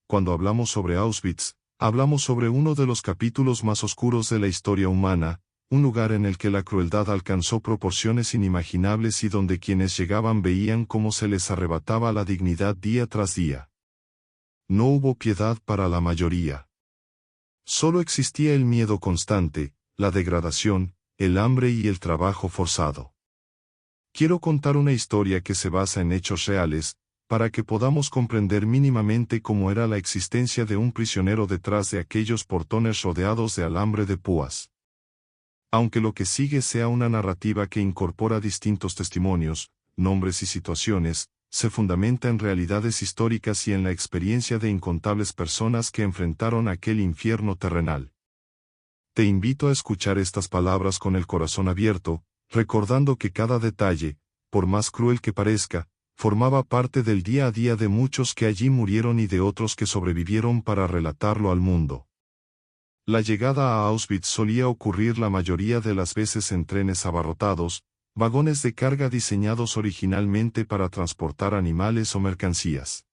cuando hablamos sobre Auschwitz, hablamos sobre uno de los capítulos más oscuros de la historia humana, un lugar en el que la crueldad alcanzó proporciones inimaginables y donde quienes llegaban veían cómo se les arrebataba la dignidad día tras día. No hubo piedad para la mayoría. Solo existía el miedo constante, la degradación, el hambre y el trabajo forzado. Quiero contar una historia que se basa en hechos reales, para que podamos comprender mínimamente cómo era la existencia de un prisionero detrás de aquellos portones rodeados de alambre de púas. Aunque lo que sigue sea una narrativa que incorpora distintos testimonios, nombres y situaciones, se fundamenta en realidades históricas y en la experiencia de incontables personas que enfrentaron aquel infierno terrenal. Te invito a escuchar estas palabras con el corazón abierto, recordando que cada detalle, por más cruel que parezca, formaba parte del día a día de muchos que allí murieron y de otros que sobrevivieron para relatarlo al mundo. La llegada a Auschwitz solía ocurrir la mayoría de las veces en trenes abarrotados, vagones de carga diseñados originalmente para transportar animales o mercancías.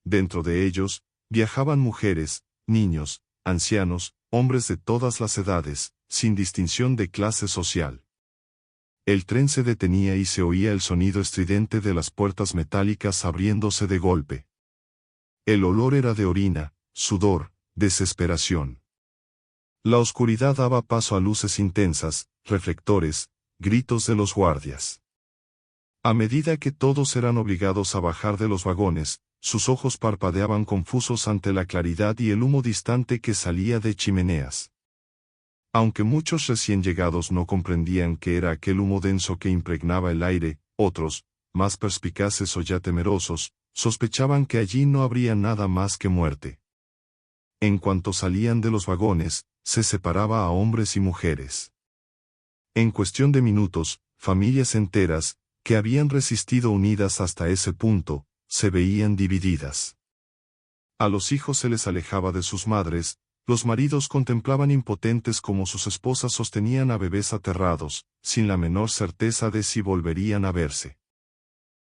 Dentro de ellos, viajaban mujeres, niños, ancianos, hombres de todas las edades, sin distinción de clase social. El tren se detenía y se oía el sonido estridente de las puertas metálicas abriéndose de golpe. El olor era de orina, sudor, desesperación. La oscuridad daba paso a luces intensas, reflectores, gritos de los guardias. A medida que todos eran obligados a bajar de los vagones, sus ojos parpadeaban confusos ante la claridad y el humo distante que salía de chimeneas. Aunque muchos recién llegados no comprendían qué era aquel humo denso que impregnaba el aire, otros, más perspicaces o ya temerosos, sospechaban que allí no habría nada más que muerte. En cuanto salían de los vagones, se separaba a hombres y mujeres. En cuestión de minutos, familias enteras, que habían resistido unidas hasta ese punto, se veían divididas. A los hijos se les alejaba de sus madres, los maridos contemplaban impotentes como sus esposas sostenían a bebés aterrados, sin la menor certeza de si volverían a verse.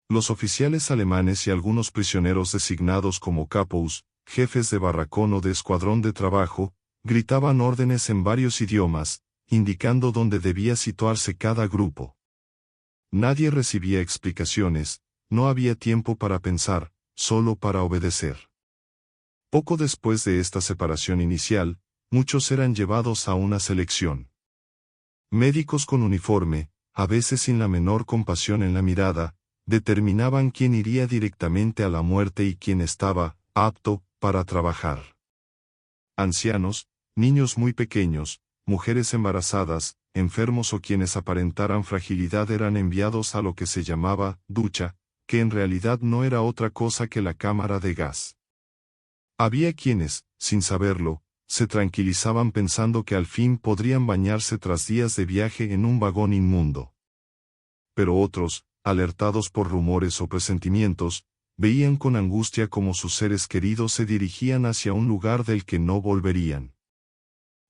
Los oficiales alemanes y algunos prisioneros designados como capos, jefes de barracón o de escuadrón de trabajo, gritaban órdenes en varios idiomas, indicando dónde debía situarse cada grupo. Nadie recibía explicaciones, no había tiempo para pensar, solo para obedecer. Poco después de esta separación inicial, muchos eran llevados a una selección. Médicos con uniforme, a veces sin la menor compasión en la mirada, determinaban quién iría directamente a la muerte y quién estaba apto para trabajar. Ancianos, niños muy pequeños, mujeres embarazadas, enfermos o quienes aparentaran fragilidad eran enviados a lo que se llamaba ducha, que en realidad no era otra cosa que la cámara de gas. Había quienes, sin saberlo, se tranquilizaban pensando que al fin podrían bañarse tras días de viaje en un vagón inmundo. Pero otros, alertados por rumores o presentimientos, veían con angustia cómo sus seres queridos se dirigían hacia un lugar del que no volverían.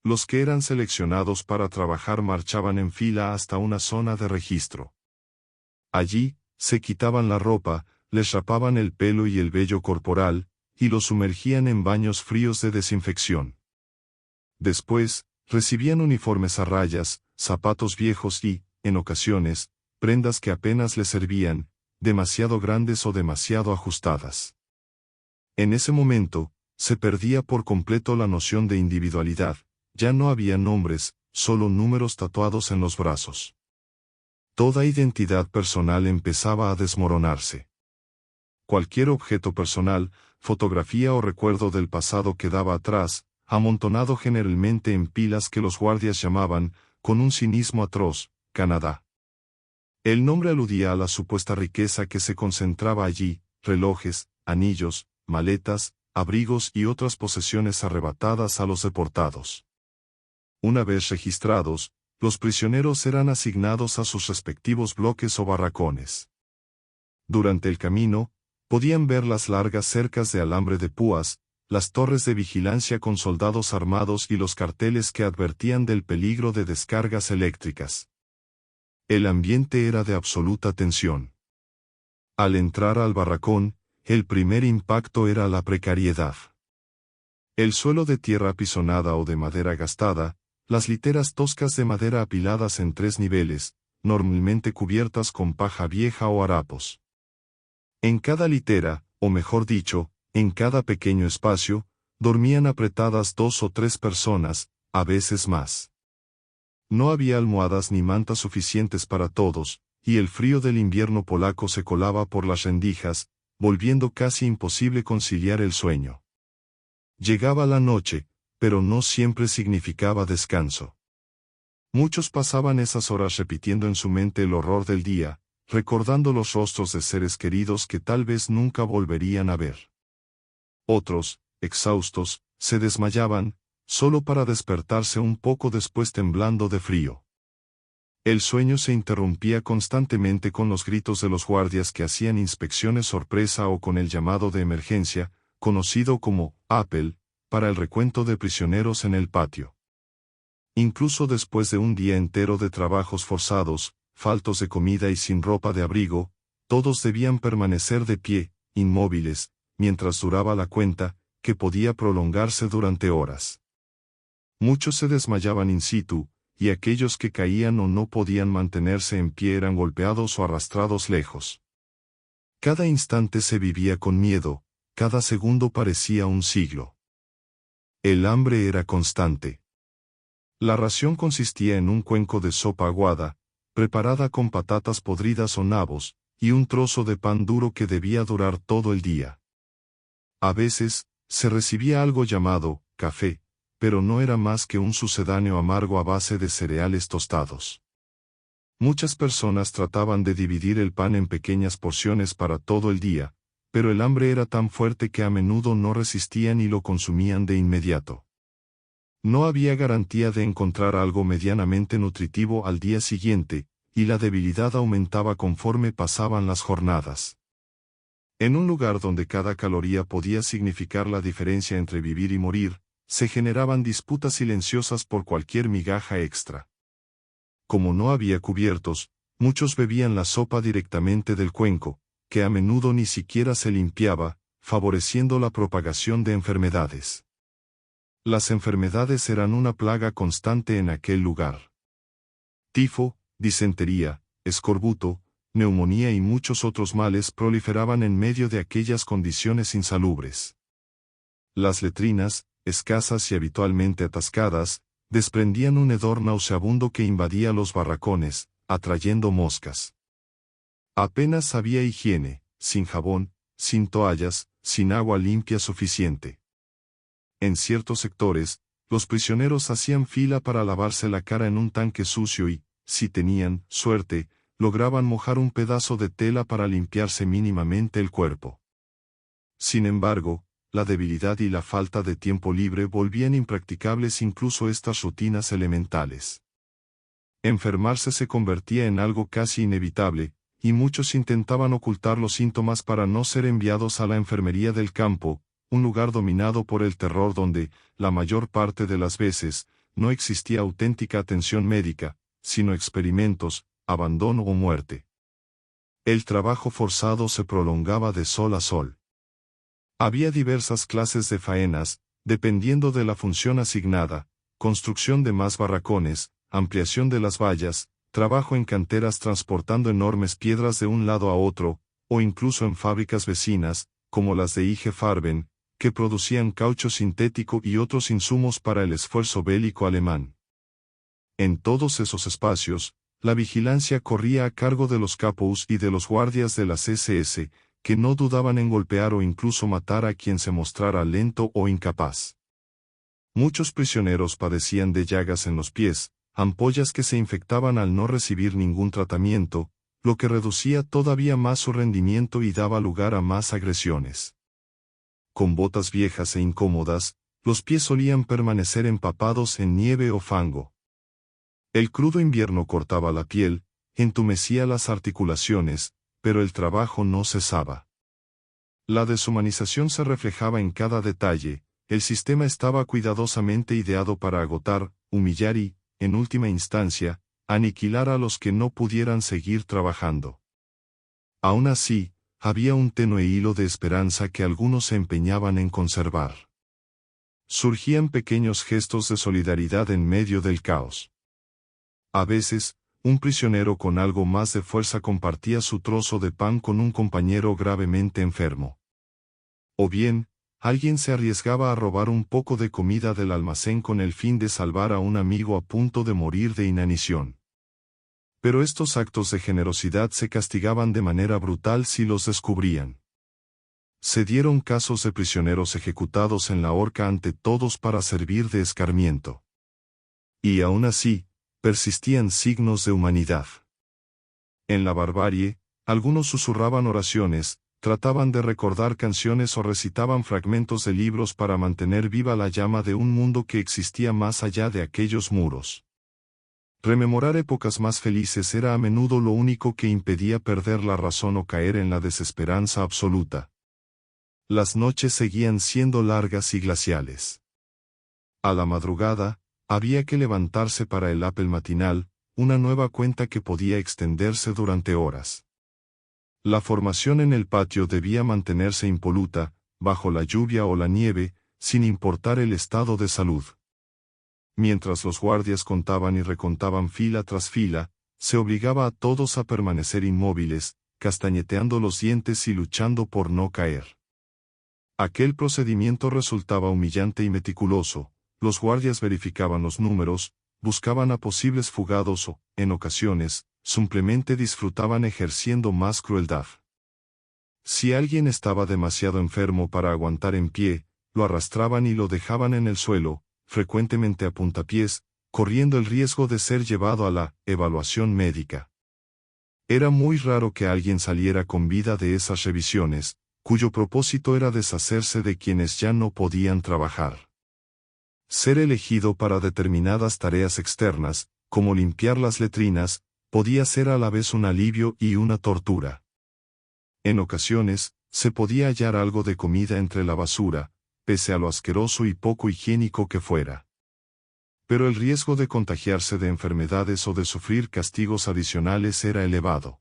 Los que eran seleccionados para trabajar marchaban en fila hasta una zona de registro. Allí, se quitaban la ropa, les rapaban el pelo y el vello corporal, y los sumergían en baños fríos de desinfección. Después, recibían uniformes a rayas, zapatos viejos y, en ocasiones, prendas que apenas les servían, demasiado grandes o demasiado ajustadas. En ese momento, se perdía por completo la noción de individualidad, ya no había nombres, solo números tatuados en los brazos. Toda identidad personal empezaba a desmoronarse. Cualquier objeto personal, fotografía o recuerdo del pasado quedaba atrás, amontonado generalmente en pilas que los guardias llamaban, con un cinismo atroz, Canadá. El nombre aludía a la supuesta riqueza que se concentraba allí, relojes, anillos, maletas, abrigos y otras posesiones arrebatadas a los deportados. Una vez registrados, los prisioneros eran asignados a sus respectivos bloques o barracones. Durante el camino, podían ver las largas cercas de alambre de púas, las torres de vigilancia con soldados armados y los carteles que advertían del peligro de descargas eléctricas. El ambiente era de absoluta tensión. Al entrar al barracón, el primer impacto era la precariedad. El suelo de tierra apisonada o de madera gastada, las literas toscas de madera apiladas en 3 niveles, normalmente cubiertas con paja vieja o harapos. En cada litera, o mejor dicho, en cada pequeño espacio, dormían apretadas 2 o 3 personas, a veces más. No había almohadas ni mantas suficientes para todos, y el frío del invierno polaco se colaba por las rendijas, volviendo casi imposible conciliar el sueño. Llegaba la noche, pero no siempre significaba descanso. Muchos pasaban esas horas repitiendo en su mente el horror del día, recordando los rostros de seres queridos que tal vez nunca volverían a ver. Otros, exhaustos, se desmayaban, solo para despertarse un poco después temblando de frío. El sueño se interrumpía constantemente con los gritos de los guardias que hacían inspecciones sorpresa o con el llamado de emergencia, conocido como Apple, para el recuento de prisioneros en el patio. Incluso después de un día entero de trabajos forzados, faltos de comida y sin ropa de abrigo, todos debían permanecer de pie, inmóviles, mientras duraba la cuenta, que podía prolongarse durante horas. Muchos se desmayaban in situ, y aquellos que caían o no podían mantenerse en pie eran golpeados o arrastrados lejos. Cada instante se vivía con miedo, cada segundo parecía un siglo. El hambre era constante. La ración consistía en un cuenco de sopa aguada, preparada con patatas podridas o nabos, y un trozo de pan duro que debía durar todo el día. A veces, se recibía algo llamado café, pero no era más que un sucedáneo amargo a base de cereales tostados. Muchas personas trataban de dividir el pan en pequeñas porciones para todo el día, pero el hambre era tan fuerte que a menudo no resistían y lo consumían de inmediato. No había garantía de encontrar algo medianamente nutritivo al día siguiente, y la debilidad aumentaba conforme pasaban las jornadas. En un lugar donde cada caloría podía significar la diferencia entre vivir y morir, se generaban disputas silenciosas por cualquier migaja extra. Como no había cubiertos, muchos bebían la sopa directamente del cuenco, que a menudo ni siquiera se limpiaba, favoreciendo la propagación de enfermedades. Las enfermedades eran una plaga constante en aquel lugar. Tifo, disentería, escorbuto, neumonía y muchos otros males proliferaban en medio de aquellas condiciones insalubres. Las letrinas, escasas y habitualmente atascadas, desprendían un hedor nauseabundo que invadía los barracones, atrayendo moscas. Apenas había higiene, sin jabón, sin toallas, sin agua limpia suficiente. En ciertos sectores, los prisioneros hacían fila para lavarse la cara en un tanque sucio y, si tenían suerte, lograban mojar un pedazo de tela para limpiarse mínimamente el cuerpo. Sin embargo, la debilidad y la falta de tiempo libre volvían impracticables incluso estas rutinas elementales. Enfermarse se convertía en algo casi inevitable, y muchos intentaban ocultar los síntomas para no ser enviados a la enfermería del campo, un lugar dominado por el terror donde, la mayor parte de las veces, no existía auténtica atención médica, sino experimentos, abandono o muerte. El trabajo forzado se prolongaba de sol a sol. Había diversas clases de faenas, dependiendo de la función asignada: construcción de más barracones, ampliación de las vallas, trabajo en canteras transportando enormes piedras de un lado a otro, o incluso en fábricas vecinas, como las de IG Farben, que producían caucho sintético y otros insumos para el esfuerzo bélico alemán. En todos esos espacios, la vigilancia corría a cargo de los capos y de los guardias de las SS, que no dudaban en golpear o incluso matar a quien se mostrara lento o incapaz. Muchos prisioneros padecían de llagas en los pies, ampollas que se infectaban al no recibir ningún tratamiento, lo que reducía todavía más su rendimiento y daba lugar a más agresiones. Con botas viejas e incómodas, los pies solían permanecer empapados en nieve o fango. El crudo invierno cortaba la piel, entumecía las articulaciones, pero el trabajo no cesaba. La deshumanización se reflejaba en cada detalle, el sistema estaba cuidadosamente ideado para agotar, humillar y, en última instancia, aniquilar a los que no pudieran seguir trabajando. Aún así, había un tenue hilo de esperanza que algunos se empeñaban en conservar. Surgían pequeños gestos de solidaridad en medio del caos. A veces, un prisionero con algo más de fuerza compartía su trozo de pan con un compañero gravemente enfermo. O bien, alguien se arriesgaba a robar un poco de comida del almacén con el fin de salvar a un amigo a punto de morir de inanición. Pero estos actos de generosidad se castigaban de manera brutal si los descubrían. Se dieron casos de prisioneros ejecutados en la horca ante todos para servir de escarmiento. Y aún así, persistían signos de humanidad. En la barbarie, algunos susurraban oraciones, trataban de recordar canciones o recitaban fragmentos de libros para mantener viva la llama de un mundo que existía más allá de aquellos muros. Rememorar épocas más felices era a menudo lo único que impedía perder la razón o caer en la desesperanza absoluta. Las noches seguían siendo largas y glaciales. A la madrugada, había que levantarse para el Apple matinal, una nueva cuenta que podía extenderse durante horas. La formación en el patio debía mantenerse impoluta, bajo la lluvia o la nieve, sin importar el estado de salud. Mientras los guardias contaban y recontaban fila tras fila, se obligaba a todos a permanecer inmóviles, castañeteando los dientes y luchando por no caer. Aquel procedimiento resultaba humillante y meticuloso. Los guardias verificaban los números, buscaban a posibles fugados o, en ocasiones, simplemente disfrutaban ejerciendo más crueldad. Si alguien estaba demasiado enfermo para aguantar en pie, lo arrastraban y lo dejaban en el suelo, frecuentemente a puntapiés, corriendo el riesgo de ser llevado a la evaluación médica. Era muy raro que alguien saliera con vida de esas revisiones, cuyo propósito era deshacerse de quienes ya no podían trabajar. Ser elegido para determinadas tareas externas, como limpiar las letrinas, podía ser a la vez un alivio y una tortura. En ocasiones, se podía hallar algo de comida entre la basura, pese a lo asqueroso y poco higiénico que fuera. Pero el riesgo de contagiarse de enfermedades o de sufrir castigos adicionales era elevado.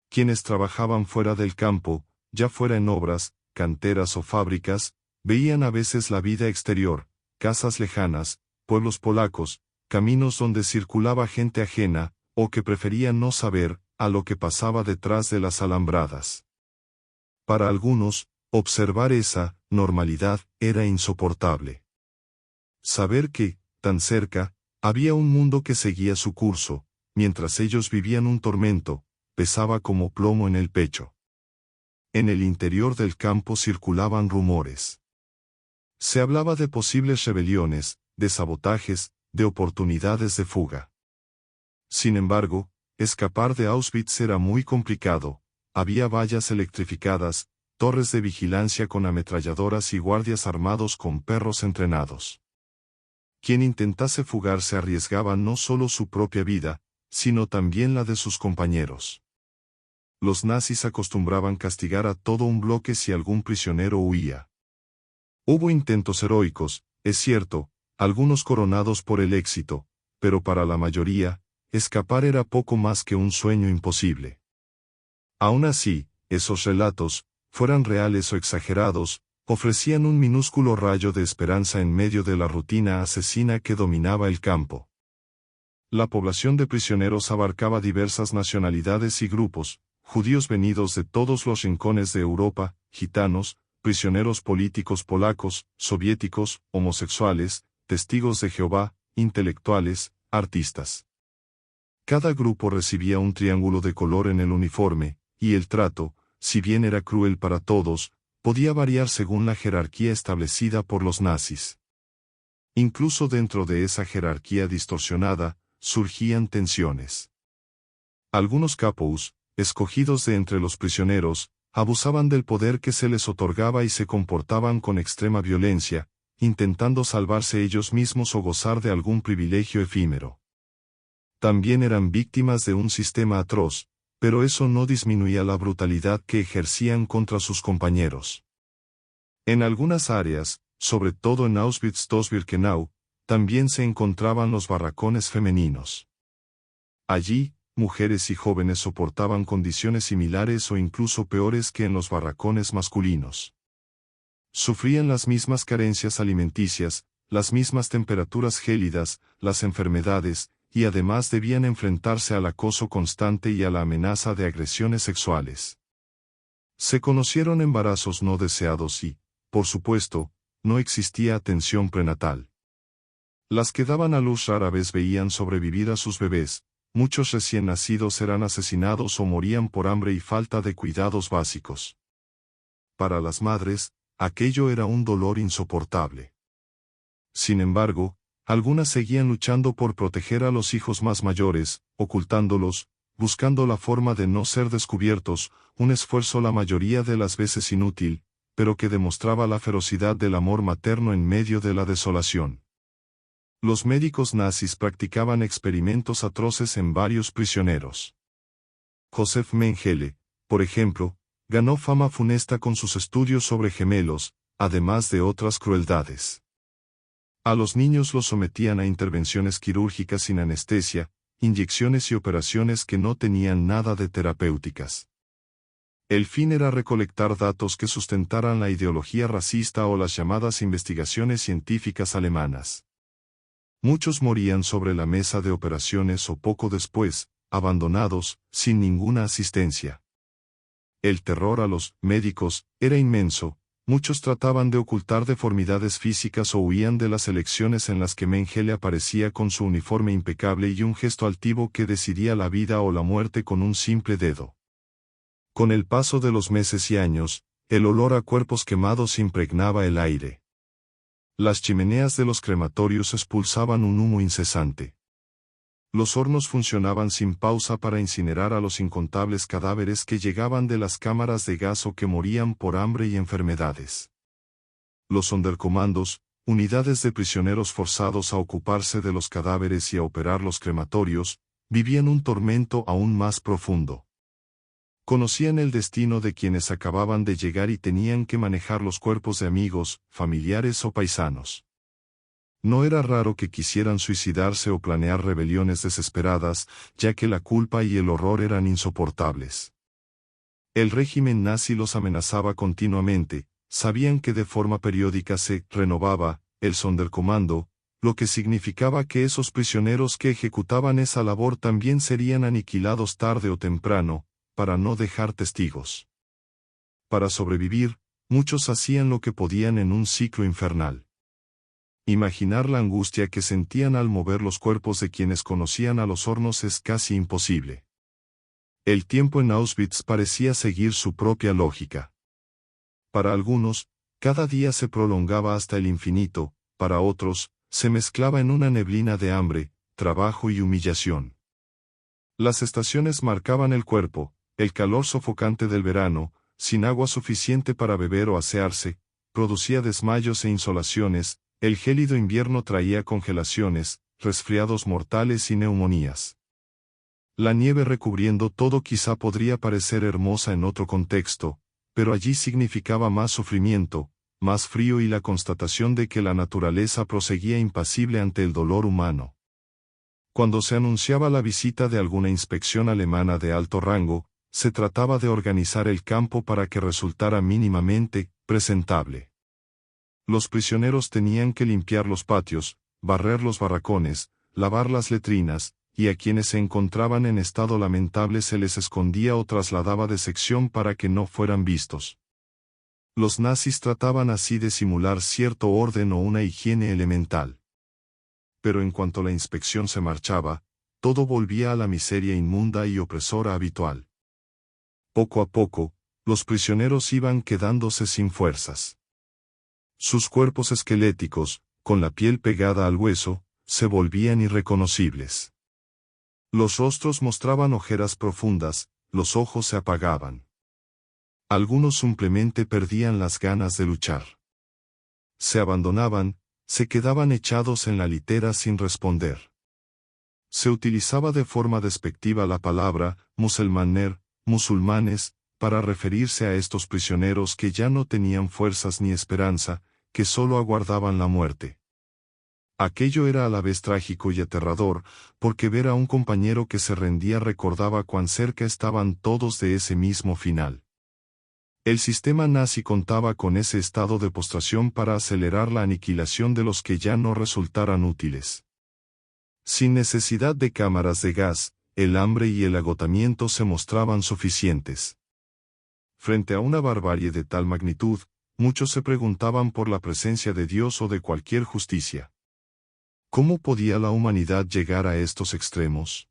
Quienes trabajaban fuera del campo, ya fuera en obras, canteras o fábricas, veían a veces la vida exterior, casas lejanas, pueblos polacos, caminos donde circulaba gente ajena, o que preferían no saber, a lo que pasaba detrás de las alambradas. Para algunos, observar esa normalidad era insoportable. Saber que, tan cerca, había un mundo que seguía su curso, mientras ellos vivían un tormento, pesaba como plomo en el pecho. En el interior del campo circulaban rumores. Se hablaba de posibles rebeliones, de sabotajes, de oportunidades de fuga. Sin embargo, escapar de Auschwitz era muy complicado. Había vallas electrificadas, torres de vigilancia con ametralladoras y guardias armados con perros entrenados. Quien intentase fugar se arriesgaba no solo su propia vida, sino también la de sus compañeros. Los nazis acostumbraban castigar a todo un bloque si algún prisionero huía. Hubo intentos heroicos, es cierto, algunos coronados por el éxito, pero para la mayoría, escapar era poco más que un sueño imposible. Aún así, esos relatos, fueran reales o exagerados, ofrecían un minúsculo rayo de esperanza en medio de la rutina asesina que dominaba el campo. La población de prisioneros abarcaba diversas nacionalidades y grupos, judíos venidos de todos los rincones de Europa, gitanos, prisioneros políticos polacos, soviéticos, homosexuales, testigos de Jehová, intelectuales, artistas. Cada grupo recibía un triángulo de color en el uniforme, y el trato, si bien era cruel para todos, podía variar según la jerarquía establecida por los nazis. Incluso dentro de esa jerarquía distorsionada, surgían tensiones. Algunos capos, escogidos de entre los prisioneros, abusaban del poder que se les otorgaba y se comportaban con extrema violencia, intentando salvarse ellos mismos o gozar de algún privilegio efímero. También eran víctimas de un sistema atroz, pero eso no disminuía la brutalidad que ejercían contra sus compañeros. En algunas áreas, sobre todo en Auschwitz-Birkenau, también se encontraban los barracones femeninos. Allí, mujeres y jóvenes soportaban condiciones similares o incluso peores que en los barracones masculinos. Sufrían las mismas carencias alimenticias, las mismas temperaturas gélidas, las enfermedades, y además debían enfrentarse al acoso constante y a la amenaza de agresiones sexuales. Se conocieron embarazos no deseados y, por supuesto, no existía atención prenatal. Las que daban a luz rara vez veían sobrevivir a sus bebés, muchos recién nacidos eran asesinados o morían por hambre y falta de cuidados básicos. Para las madres, aquello era un dolor insoportable. Sin embargo, algunas seguían luchando por proteger a los hijos más mayores, ocultándolos, buscando la forma de no ser descubiertos, un esfuerzo la mayoría de las veces inútil, pero que demostraba la ferocidad del amor materno en medio de la desolación. Los médicos nazis practicaban experimentos atroces en varios prisioneros. Josef Mengele, por ejemplo, ganó fama funesta con sus estudios sobre gemelos, además de otras crueldades. A los niños los sometían a intervenciones quirúrgicas sin anestesia, inyecciones y operaciones que no tenían nada de terapéuticas. El fin era recolectar datos que sustentaran la ideología racista o las llamadas investigaciones científicas alemanas. Muchos morían sobre la mesa de operaciones o poco después, abandonados, sin ninguna asistencia. El terror a los médicos era inmenso, muchos trataban de ocultar deformidades físicas o huían de las elecciones en las que Mengele aparecía con su uniforme impecable y un gesto altivo que decidía la vida o la muerte con un simple dedo. Con el paso de los meses y años, el olor a cuerpos quemados impregnaba el aire. Las chimeneas de los crematorios expulsaban un humo incesante. Los hornos funcionaban sin pausa para incinerar a los incontables cadáveres que llegaban de las cámaras de gas o que morían por hambre y enfermedades. Los Sonderkommandos, unidades de prisioneros forzados a ocuparse de los cadáveres y a operar los crematorios, vivían un tormento aún más profundo. Conocían el destino de quienes acababan de llegar y tenían que manejar los cuerpos de amigos, familiares o paisanos. No era raro que quisieran suicidarse o planear rebeliones desesperadas, ya que la culpa y el horror eran insoportables. El régimen nazi los amenazaba continuamente, sabían que de forma periódica se renovaba el Sonderkommando, lo que significaba que esos prisioneros que ejecutaban esa labor también serían aniquilados tarde o temprano, para no dejar testigos. Para sobrevivir, muchos hacían lo que podían en un ciclo infernal. Imaginar la angustia que sentían al mover los cuerpos de quienes conocían a los hornos es casi imposible. El tiempo en Auschwitz parecía seguir su propia lógica. Para algunos, cada día se prolongaba hasta el infinito, para otros, se mezclaba en una neblina de hambre, trabajo y humillación. Las estaciones marcaban el cuerpo, el calor sofocante del verano, sin agua suficiente para beber o asearse, producía desmayos e insolaciones, el gélido invierno traía congelaciones, resfriados mortales y neumonías. La nieve recubriendo todo quizá podría parecer hermosa en otro contexto, pero allí significaba más sufrimiento, más frío y la constatación de que la naturaleza proseguía impasible ante el dolor humano. Cuando se anunciaba la visita de alguna inspección alemana de alto rango, se trataba de organizar el campo para que resultara mínimamente presentable. Los prisioneros tenían que limpiar los patios, barrer los barracones, lavar las letrinas, y a quienes se encontraban en estado lamentable se les escondía o trasladaba de sección para que no fueran vistos. Los nazis trataban así de simular cierto orden o una higiene elemental. Pero en cuanto la inspección se marchaba, todo volvía a la miseria inmunda y opresora habitual. Poco a poco, los prisioneros iban quedándose sin fuerzas. Sus cuerpos esqueléticos, con la piel pegada al hueso, se volvían irreconocibles. Los rostros mostraban ojeras profundas, los ojos se apagaban. Algunos simplemente perdían las ganas de luchar. Se abandonaban, se quedaban echados en la litera sin responder. Se utilizaba de forma despectiva la palabra muselmaner, musulmanes, para referirse a estos prisioneros que ya no tenían fuerzas ni esperanza, que solo aguardaban la muerte. Aquello era a la vez trágico y aterrador, porque ver a un compañero que se rendía recordaba cuán cerca estaban todos de ese mismo final. El sistema nazi contaba con ese estado de postración para acelerar la aniquilación de los que ya no resultaran útiles. Sin necesidad de cámaras de gas, el hambre y el agotamiento se mostraban suficientes. Frente a una barbarie de tal magnitud, muchos se preguntaban por la presencia de Dios o de cualquier justicia. ¿Cómo podía la humanidad llegar a estos extremos?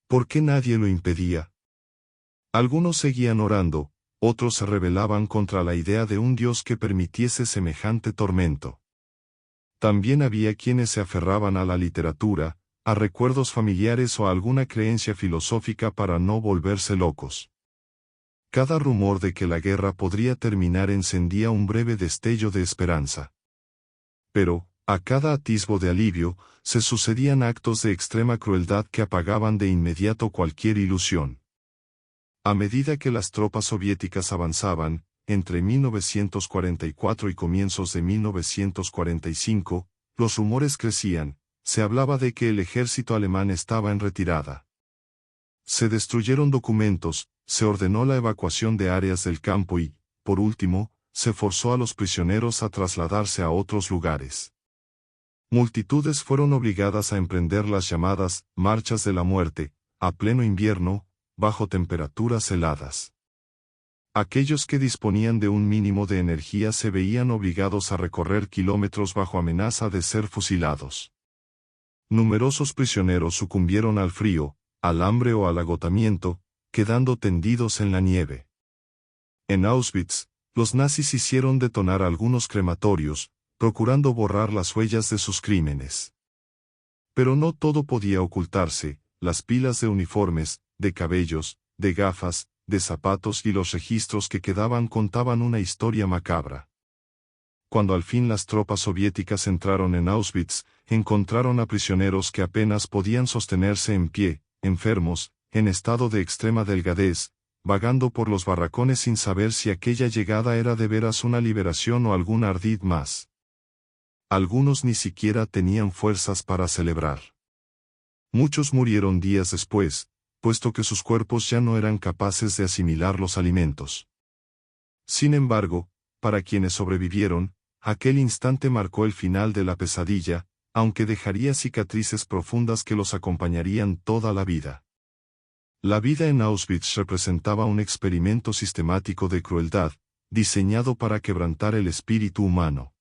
¿Por qué nadie lo impedía? Algunos seguían orando, otros se rebelaban contra la idea de un Dios que permitiese semejante tormento. También había quienes se aferraban a la literatura, a recuerdos familiares o a alguna creencia filosófica para no volverse locos. Cada rumor de que la guerra podría terminar encendía un breve destello de esperanza. Pero, a cada atisbo de alivio, se sucedían actos de extrema crueldad que apagaban de inmediato cualquier ilusión. A medida que las tropas soviéticas avanzaban, entre 1944 y comienzos de 1945, los rumores crecían, se hablaba de que el ejército alemán estaba en retirada. Se destruyeron documentos, se ordenó la evacuación de áreas del campo y, por último, se forzó a los prisioneros a trasladarse a otros lugares. Multitudes fueron obligadas a emprender las llamadas marchas de la muerte, a pleno invierno, bajo temperaturas heladas. Aquellos que disponían de un mínimo de energía se veían obligados a recorrer kilómetros bajo amenaza de ser fusilados. Numerosos prisioneros sucumbieron al frío, al hambre o al agotamiento, quedando tendidos en la nieve. En Auschwitz, los nazis hicieron detonar algunos crematorios, procurando borrar las huellas de sus crímenes. Pero no todo podía ocultarse, las pilas de uniformes, de cabellos, de gafas, de zapatos y los registros que quedaban contaban una historia macabra. Cuando al fin las tropas soviéticas entraron en Auschwitz, encontraron a prisioneros que apenas podían sostenerse en pie, enfermos, en estado de extrema delgadez, vagando por los barracones sin saber si aquella llegada era de veras una liberación o algún ardid más. Algunos ni siquiera tenían fuerzas para celebrar. Muchos murieron días después, puesto que sus cuerpos ya no eran capaces de asimilar los alimentos. Sin embargo, para quienes sobrevivieron, aquel instante marcó el final de la pesadilla, aunque dejaría cicatrices profundas que los acompañarían toda la vida. La vida en Auschwitz representaba un experimento sistemático de crueldad, diseñado para quebrantar el espíritu humano.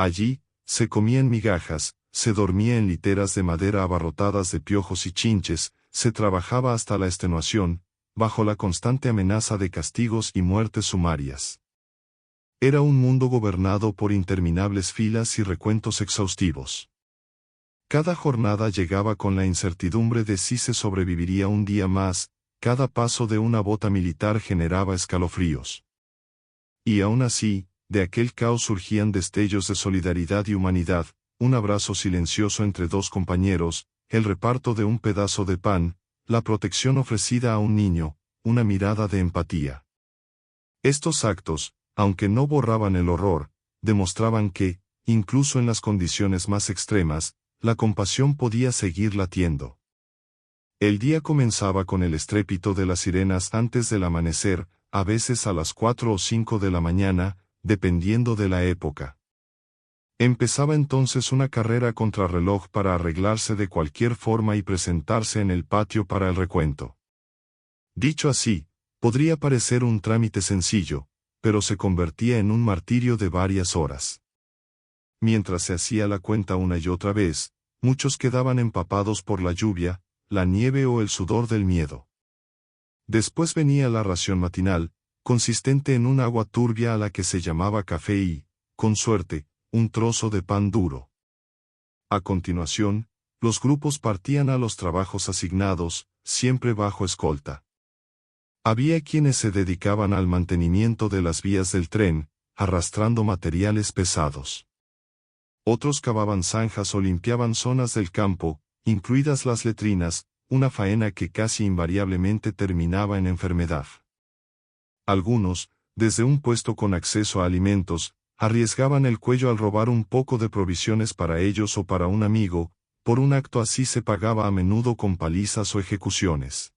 Allí, se comían migajas, se dormía en literas de madera abarrotadas de piojos y chinches, se trabajaba hasta la extenuación, bajo la constante amenaza de castigos y muertes sumarias. Era un mundo gobernado por interminables filas y recuentos exhaustivos. Cada jornada llegaba con la incertidumbre de si se sobreviviría un día más, cada paso de una bota militar generaba escalofríos. Y aún así, de aquel caos surgían destellos de solidaridad y humanidad, un abrazo silencioso entre dos compañeros, el reparto de un pedazo de pan, la protección ofrecida a un niño, una mirada de empatía. Estos actos, aunque no borraban el horror, demostraban que, incluso en las condiciones más extremas, la compasión podía seguir latiendo. El día comenzaba con el estrépito de las sirenas antes del amanecer, a veces a las 4 o 5 de la mañana, dependiendo de la época. Empezaba entonces una carrera contrarreloj para arreglarse de cualquier forma y presentarse en el patio para el recuento. Dicho así, podría parecer un trámite sencillo, pero se convertía en un martirio de varias horas. Mientras se hacía la cuenta una y otra vez, muchos quedaban empapados por la lluvia, la nieve o el sudor del miedo. Después venía la ración matinal, consistente en un agua turbia a la que se llamaba café y, con suerte, un trozo de pan duro. A continuación, los grupos partían a los trabajos asignados, siempre bajo escolta. Había quienes se dedicaban al mantenimiento de las vías del tren, arrastrando materiales pesados. Otros cavaban zanjas o limpiaban zonas del campo, incluidas las letrinas, una faena que casi invariablemente terminaba en enfermedad. Algunos, desde un puesto con acceso a alimentos, arriesgaban el cuello al robar un poco de provisiones para ellos o para un amigo. Por un acto así se pagaba a menudo con palizas o ejecuciones.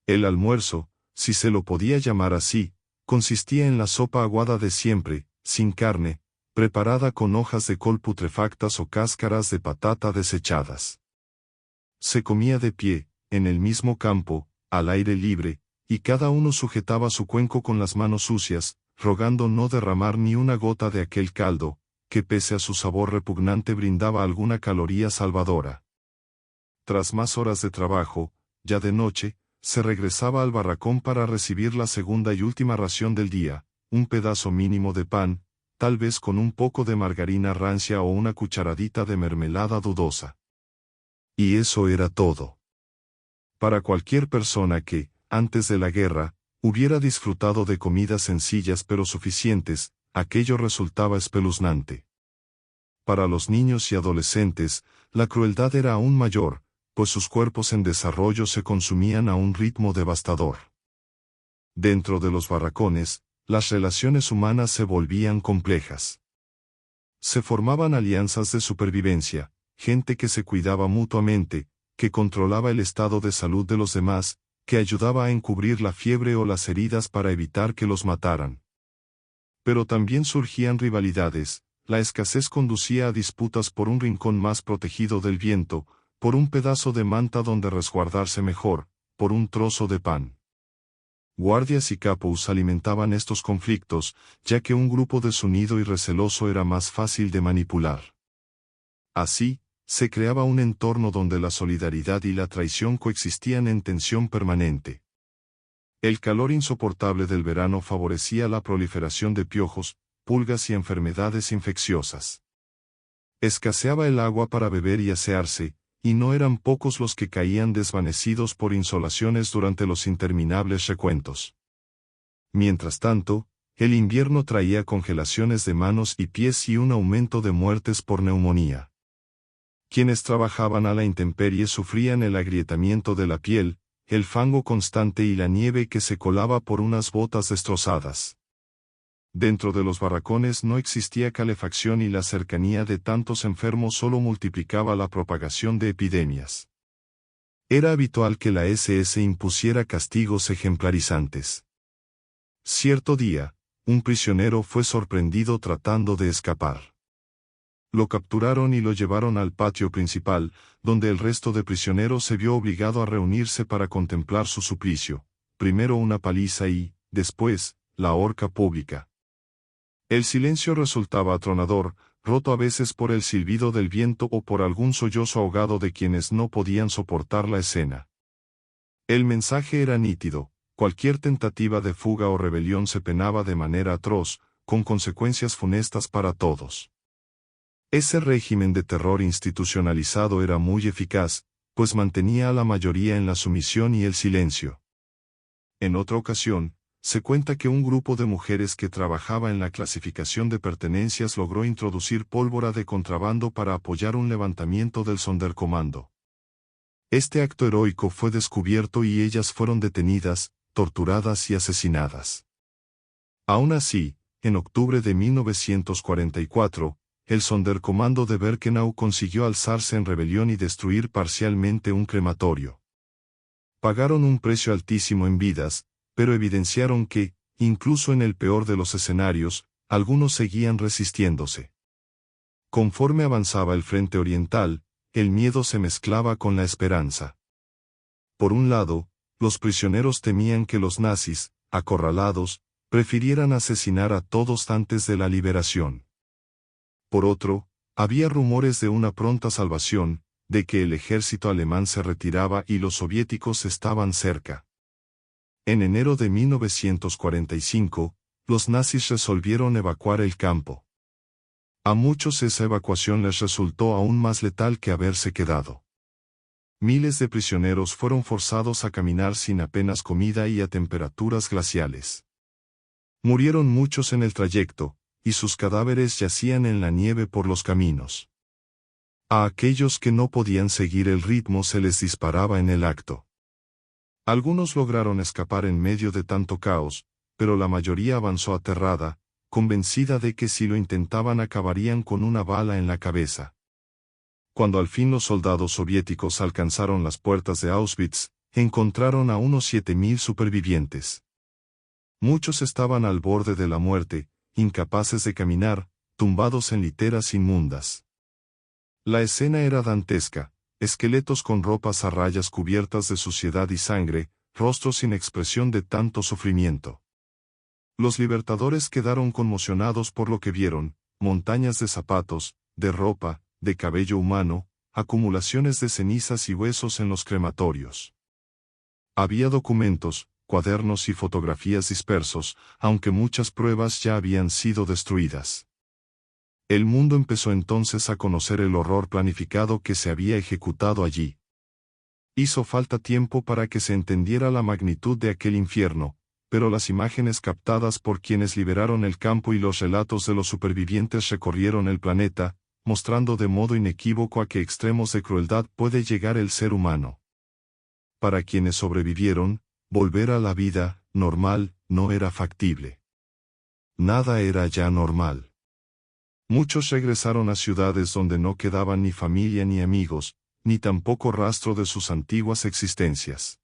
El almuerzo, si se lo podía llamar así, consistía en la sopa aguada de siempre, sin carne, preparada con hojas de col putrefactas o cáscaras de patata desechadas. Se comía de pie, en el mismo campo, al aire libre, y cada uno sujetaba su cuenco con las manos sucias, rogando no derramar ni una gota de aquel caldo, que pese a su sabor repugnante brindaba alguna caloría salvadora. Tras más horas de trabajo, ya de noche, se regresaba al barracón para recibir la segunda y última ración del día, un pedazo mínimo de pan, tal vez con un poco de margarina rancia o una cucharadita de mermelada dudosa. Y eso era todo. Para cualquier persona que, antes de la guerra, hubiera disfrutado de comidas sencillas pero suficientes, aquello resultaba espeluznante. Para los niños y adolescentes, la crueldad era aún mayor, pues sus cuerpos en desarrollo se consumían a un ritmo devastador. Dentro de los barracones, las relaciones humanas se volvían complejas. Se formaban alianzas de supervivencia, gente que se cuidaba mutuamente, que controlaba el estado de salud de los demás, que ayudaba a encubrir la fiebre o las heridas para evitar que los mataran. Pero también surgían rivalidades, la escasez conducía a disputas por un rincón más protegido del viento, por un pedazo de manta donde resguardarse mejor, por un trozo de pan. Guardias y capos alimentaban estos conflictos, ya que un grupo desunido y receloso era más fácil de manipular. Así, se creaba un entorno donde la solidaridad y la traición coexistían en tensión permanente. El calor insoportable del verano favorecía la proliferación de piojos, pulgas y enfermedades infecciosas. Escaseaba el agua para beber y asearse, y no eran pocos los que caían desvanecidos por insolaciones durante los interminables recuentos. Mientras tanto, el invierno traía congelaciones de manos y pies y un aumento de muertes por neumonía. Quienes trabajaban a la intemperie sufrían el agrietamiento de la piel, el fango constante y la nieve que se colaba por unas botas destrozadas. Dentro de los barracones no existía calefacción y la cercanía de tantos enfermos solo multiplicaba la propagación de epidemias. Era habitual que la SS impusiera castigos ejemplarizantes. Cierto día, un prisionero fue sorprendido tratando de escapar. Lo capturaron y lo llevaron al patio principal, donde el resto de prisioneros se vio obligado a reunirse para contemplar su suplicio, primero una paliza y, después, la horca pública. El silencio resultaba atronador, roto a veces por el silbido del viento o por algún sollozo ahogado de quienes no podían soportar la escena. El mensaje era nítido, cualquier tentativa de fuga o rebelión se penaba de manera atroz, con consecuencias funestas para todos. Ese régimen de terror institucionalizado era muy eficaz, pues mantenía a la mayoría en la sumisión y el silencio. En otra ocasión, se cuenta que un grupo de mujeres que trabajaba en la clasificación de pertenencias logró introducir pólvora de contrabando para apoyar un levantamiento del Sonderkommando. Este acto heroico fue descubierto y ellas fueron detenidas, torturadas y asesinadas. Aún así, en octubre de 1944, el Sonderkommando de Birkenau consiguió alzarse en rebelión y destruir parcialmente un crematorio. Pagaron un precio altísimo en vidas, pero evidenciaron que, incluso en el peor de los escenarios, algunos seguían resistiéndose. Conforme avanzaba el frente oriental, el miedo se mezclaba con la esperanza. Por un lado, los prisioneros temían que los nazis, acorralados, prefirieran asesinar a todos antes de la liberación. Por otro, había rumores de una pronta salvación, de que el ejército alemán se retiraba y los soviéticos estaban cerca. En enero de 1945, los nazis resolvieron evacuar el campo. A muchos esa evacuación les resultó aún más letal que haberse quedado. Miles de prisioneros fueron forzados a caminar sin apenas comida y a temperaturas glaciales. Murieron muchos en el trayecto, y sus cadáveres yacían en la nieve por los caminos. A aquellos que no podían seguir el ritmo se les disparaba en el acto. Algunos lograron escapar en medio de tanto caos, pero la mayoría avanzó aterrada, convencida de que si lo intentaban acabarían con una bala en la cabeza. Cuando al fin los soldados soviéticos alcanzaron las puertas de Auschwitz, encontraron a unos 7.000 supervivientes. Muchos estaban al borde de la muerte, incapaces de caminar, tumbados en literas inmundas. La escena era dantesca, esqueletos con ropas a rayas cubiertas de suciedad y sangre, rostros sin expresión de tanto sufrimiento. Los libertadores quedaron conmocionados por lo que vieron, montañas de zapatos, de ropa, de cabello humano, acumulaciones de cenizas y huesos en los crematorios. Había documentos, cuadernos y fotografías dispersos, aunque muchas pruebas ya habían sido destruidas. El mundo empezó entonces a conocer el horror planificado que se había ejecutado allí. Hizo falta tiempo para que se entendiera la magnitud de aquel infierno, pero las imágenes captadas por quienes liberaron el campo y los relatos de los supervivientes recorrieron el planeta, mostrando de modo inequívoco a qué extremos de crueldad puede llegar el ser humano. Para quienes sobrevivieron, volver a la vida normal no era factible. Nada era ya normal. Muchos regresaron a ciudades donde no quedaban ni familia ni amigos, ni tampoco rastro de sus antiguas existencias.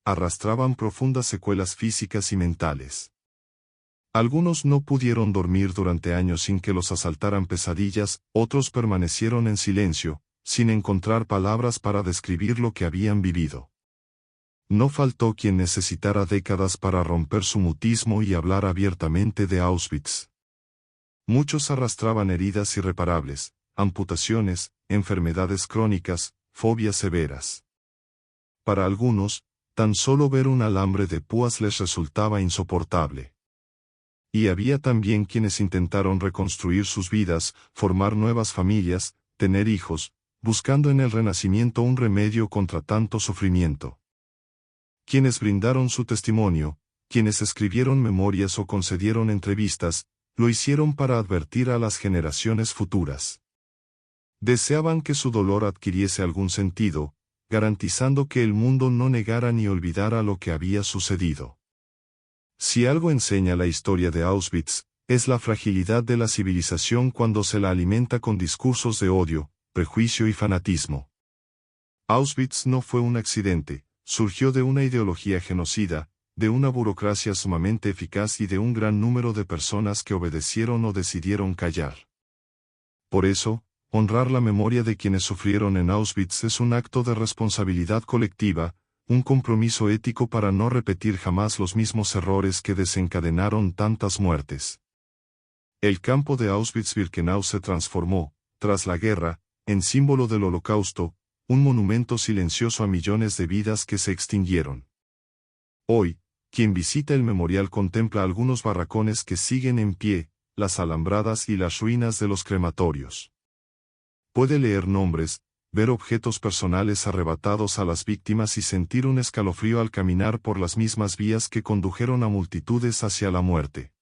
Arrastraban profundas secuelas físicas y mentales. Algunos no pudieron dormir durante años sin que los asaltaran pesadillas, otros permanecieron en silencio, sin encontrar palabras para describir lo que habían vivido. No faltó quien necesitara décadas para romper su mutismo y hablar abiertamente de Auschwitz. Muchos arrastraban heridas irreparables, amputaciones, enfermedades crónicas, fobias severas. Para algunos, tan solo ver un alambre de púas les resultaba insoportable. Y había también quienes intentaron reconstruir sus vidas, formar nuevas familias, tener hijos, buscando en el Renacimiento un remedio contra tanto sufrimiento. Quienes brindaron su testimonio, quienes escribieron memorias o concedieron entrevistas, lo hicieron para advertir a las generaciones futuras. Deseaban que su dolor adquiriese algún sentido, garantizando que el mundo no negara ni olvidara lo que había sucedido. Si algo enseña la historia de Auschwitz, es la fragilidad de la civilización cuando se la alimenta con discursos de odio, prejuicio y fanatismo. Auschwitz no fue un accidente, surgió de una ideología genocida, de una burocracia sumamente eficaz y de un gran número de personas que obedecieron o decidieron callar. Por eso, honrar la memoria de quienes sufrieron en Auschwitz es un acto de responsabilidad colectiva, un compromiso ético para no repetir jamás los mismos errores que desencadenaron tantas muertes. El campo de Auschwitz-Birkenau se transformó, tras la guerra, en símbolo del Holocausto, un monumento silencioso a millones de vidas que se extinguieron. Hoy, quien visita el memorial contempla algunos barracones que siguen en pie, las alambradas y las ruinas de los crematorios. Puede leer nombres, ver objetos personales arrebatados a las víctimas y sentir un escalofrío al caminar por las mismas vías que condujeron a multitudes hacia la muerte.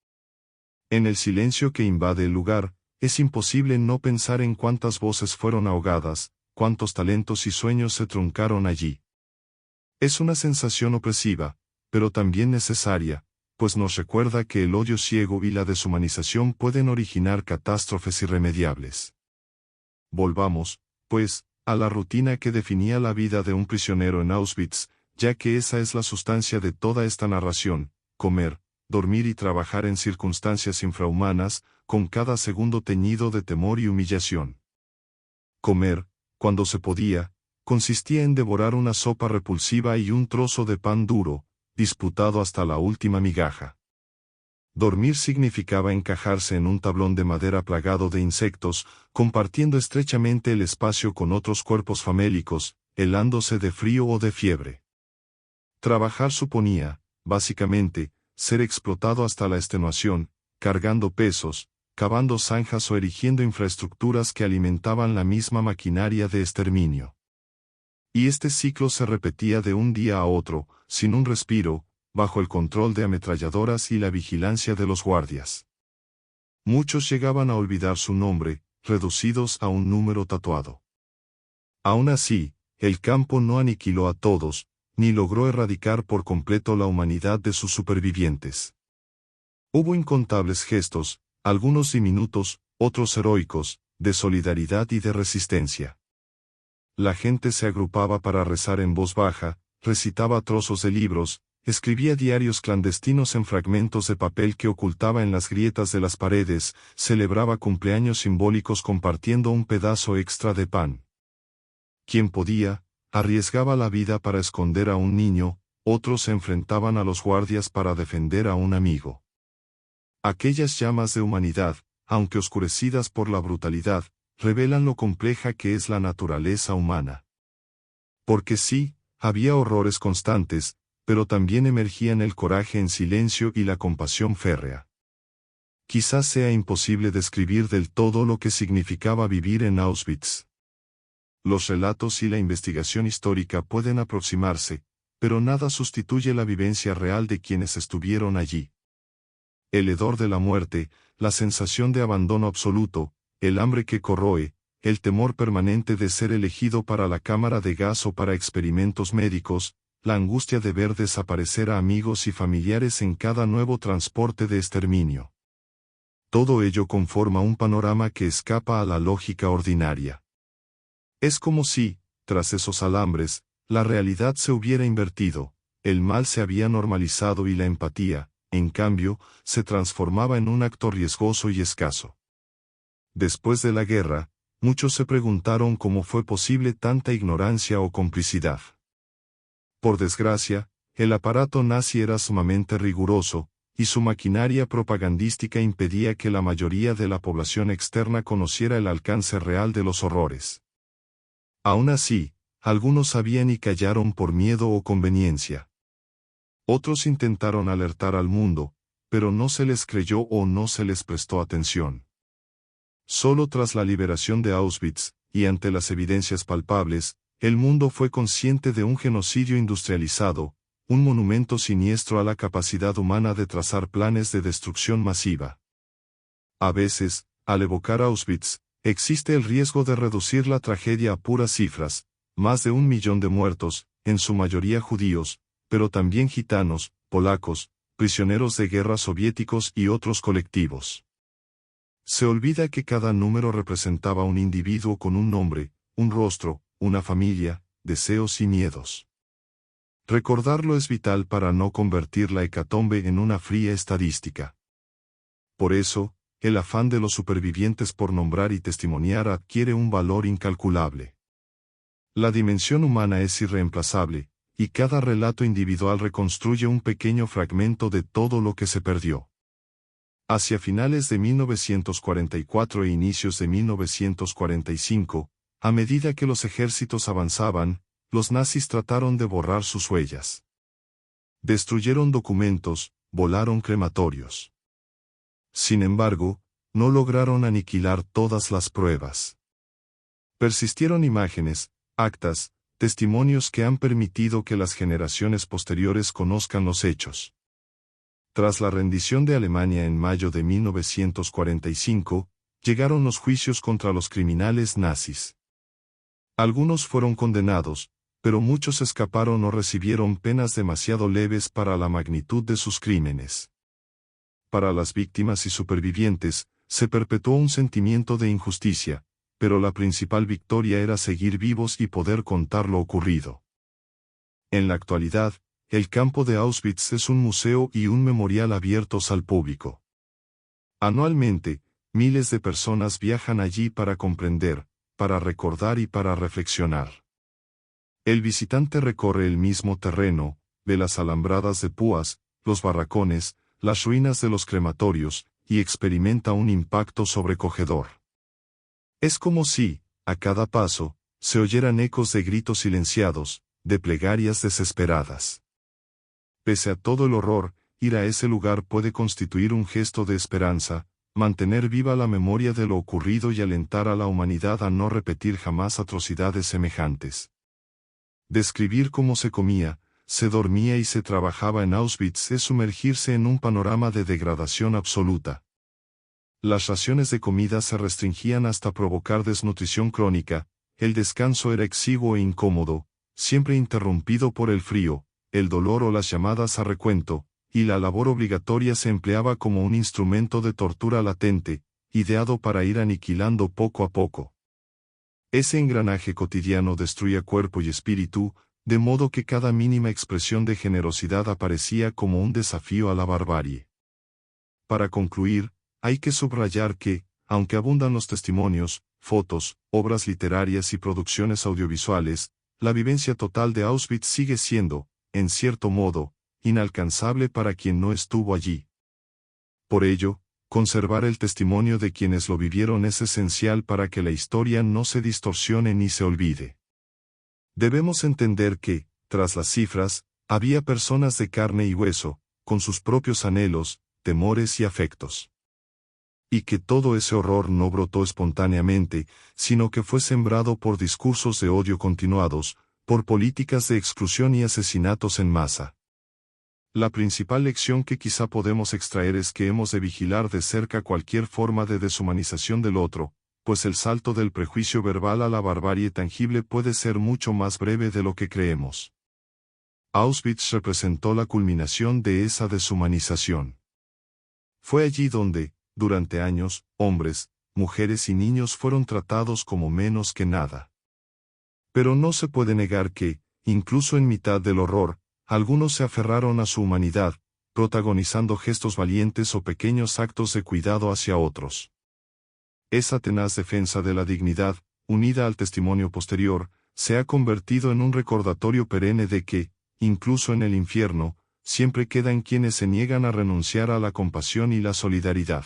En el silencio que invade el lugar, es imposible no pensar en cuántas voces fueron ahogadas, cuántos talentos y sueños se truncaron allí. Es una sensación opresiva, pero también necesaria, pues nos recuerda que el odio ciego y la deshumanización pueden originar catástrofes irremediables. Volvamos, pues, a la rutina que definía la vida de un prisionero en Auschwitz, ya que esa es la sustancia de toda esta narración: comer, dormir y trabajar en circunstancias infrahumanas, con cada segundo teñido de temor y humillación. Comer, cuando se podía, consistía en devorar una sopa repulsiva y un trozo de pan duro, disputado hasta la última migaja. Dormir significaba encajarse en un tablón de madera plagado de insectos, compartiendo estrechamente el espacio con otros cuerpos famélicos, helándose de frío o de fiebre. Trabajar suponía, básicamente, ser explotado hasta la extenuación, cargando pesos, cavando zanjas o erigiendo infraestructuras que alimentaban la misma maquinaria de exterminio. Y este ciclo se repetía de un día a otro, sin un respiro, bajo el control de ametralladoras y la vigilancia de los guardias. Muchos llegaban a olvidar su nombre, reducidos a un número tatuado. Aún así, el campo no aniquiló a todos, ni logró erradicar por completo la humanidad de sus supervivientes. Hubo incontables gestos, algunos diminutos, otros heroicos, de solidaridad y de resistencia. La gente se agrupaba para rezar en voz baja, recitaba trozos de libros, escribía diarios clandestinos en fragmentos de papel que ocultaba en las grietas de las paredes, celebraba cumpleaños simbólicos compartiendo un pedazo extra de pan. Quien podía, arriesgaba la vida para esconder a un niño, otros se enfrentaban a los guardias para defender a un amigo. Aquellas llamas de humanidad, aunque oscurecidas por la brutalidad, revelan lo compleja que es la naturaleza humana. Porque sí, había horrores constantes, pero también emergían el coraje en silencio y la compasión férrea. Quizás sea imposible describir del todo lo que significaba vivir en Auschwitz. Los relatos y la investigación histórica pueden aproximarse, pero nada sustituye la vivencia real de quienes estuvieron allí. El hedor de la muerte, la sensación de abandono absoluto, el hambre que corroe, el temor permanente de ser elegido para la cámara de gas o para experimentos médicos, la angustia de ver desaparecer a amigos y familiares en cada nuevo transporte de exterminio. Todo ello conforma un panorama que escapa a la lógica ordinaria. Es como si, tras esos alambres, la realidad se hubiera invertido, el mal se había normalizado y la empatía, en cambio, se transformaba en un acto riesgoso y escaso. Después de la guerra, muchos se preguntaron cómo fue posible tanta ignorancia o complicidad. Por desgracia, el aparato nazi era sumamente riguroso, y su maquinaria propagandística impedía que la mayoría de la población externa conociera el alcance real de los horrores. Aún así, algunos sabían y callaron por miedo o conveniencia. Otros intentaron alertar al mundo, pero no se les creyó o no se les prestó atención. Solo tras la liberación de Auschwitz, y ante las evidencias palpables, el mundo fue consciente de un genocidio industrializado, un monumento siniestro a la capacidad humana de trazar planes de destrucción masiva. A veces, al evocar Auschwitz, existe el riesgo de reducir la tragedia a puras cifras, más de 1 millón de muertos, en su mayoría judíos, pero también gitanos, polacos, prisioneros de guerra soviéticos y otros colectivos. Se olvida que cada número representaba un individuo con un nombre, un rostro, una familia, deseos y miedos. Recordarlo es vital para no convertir la hecatombe en una fría estadística. Por eso, el afán de los supervivientes por nombrar y testimoniar adquiere un valor incalculable. La dimensión humana es irreemplazable, y cada relato individual reconstruye un pequeño fragmento de todo lo que se perdió. Hacia finales de 1944 e inicios de 1945, a medida que los ejércitos avanzaban, los nazis trataron de borrar sus huellas. Destruyeron documentos, volaron crematorios. Sin embargo, no lograron aniquilar todas las pruebas. Persistieron imágenes, actas, testimonios que han permitido que las generaciones posteriores conozcan los hechos. Tras la rendición de Alemania en mayo de 1945, llegaron los juicios contra los criminales nazis. Algunos fueron condenados, pero muchos escaparon o recibieron penas demasiado leves para la magnitud de sus crímenes. Para las víctimas y supervivientes, se perpetuó un sentimiento de injusticia, pero la principal victoria era seguir vivos y poder contar lo ocurrido. En la actualidad, el campo de Auschwitz es un museo y un memorial abiertos al público. Anualmente, miles de personas viajan allí para comprender, para recordar y para reflexionar. El visitante recorre el mismo terreno, ve las alambradas de púas, los barracones, las ruinas de los crematorios, y experimenta un impacto sobrecogedor. Es como si, a cada paso, se oyeran ecos de gritos silenciados, de plegarias desesperadas. Pese a todo el horror, ir a ese lugar puede constituir un gesto de esperanza, mantener viva la memoria de lo ocurrido y alentar a la humanidad a no repetir jamás atrocidades semejantes. Describir cómo se comía, se dormía y se trabajaba en Auschwitz es sumergirse en un panorama de degradación absoluta. Las raciones de comida se restringían hasta provocar desnutrición crónica, el descanso era exiguo e incómodo, siempre interrumpido por el frío, el dolor o las llamadas a recuento, y la labor obligatoria se empleaba como un instrumento de tortura latente, ideado para ir aniquilando poco a poco. Ese engranaje cotidiano destruía cuerpo y espíritu, de modo que cada mínima expresión de generosidad aparecía como un desafío a la barbarie. Para concluir, hay que subrayar que, aunque abundan los testimonios, fotos, obras literarias y producciones audiovisuales, la vivencia total de Auschwitz sigue siendo, en cierto modo, inalcanzable para quien no estuvo allí. Por ello, conservar el testimonio de quienes lo vivieron es esencial para que la historia no se distorsione ni se olvide. Debemos entender que, tras las cifras, había personas de carne y hueso, con sus propios anhelos, temores y afectos. Y que todo ese horror no brotó espontáneamente, sino que fue sembrado por discursos de odio continuados, por políticas de exclusión y asesinatos en masa. La principal lección que quizá podemos extraer es que hemos de vigilar de cerca cualquier forma de deshumanización del otro, pues el salto del prejuicio verbal a la barbarie tangible puede ser mucho más breve de lo que creemos. Auschwitz representó la culminación de esa deshumanización. Fue allí donde, durante años, hombres, mujeres y niños fueron tratados como menos que nada. Pero no se puede negar que, incluso en mitad del horror, algunos se aferraron a su humanidad, protagonizando gestos valientes o pequeños actos de cuidado hacia otros. Esa tenaz defensa de la dignidad, unida al testimonio posterior, se ha convertido en un recordatorio perenne de que, incluso en el infierno, siempre quedan quienes se niegan a renunciar a la compasión y la solidaridad.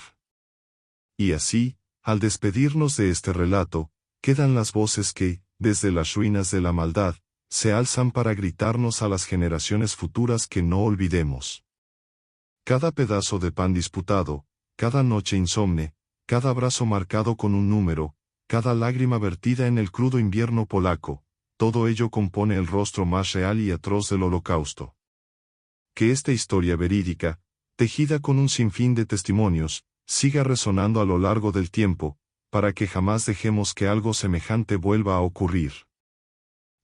Y así, al despedirnos de este relato, quedan las voces que, desde las ruinas de la maldad, se alzan para gritarnos a las generaciones futuras que no olvidemos. Cada pedazo de pan disputado, cada noche insomne, cada abrazo marcado con un número, cada lágrima vertida en el crudo invierno polaco, todo ello compone el rostro más real y atroz del Holocausto. Que esta historia verídica, tejida con un sinfín de testimonios, siga resonando a lo largo del tiempo, para que jamás dejemos que algo semejante vuelva a ocurrir.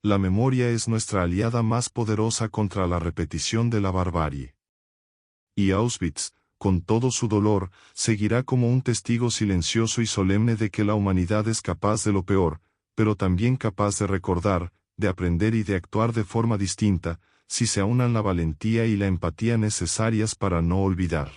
La memoria es nuestra aliada más poderosa contra la repetición de la barbarie. Y Auschwitz, con todo su dolor, seguirá como un testigo silencioso y solemne de que la humanidad es capaz de lo peor, pero también capaz de recordar, de aprender y de actuar de forma distinta, si se aunan la valentía y la empatía necesarias para no olvidar.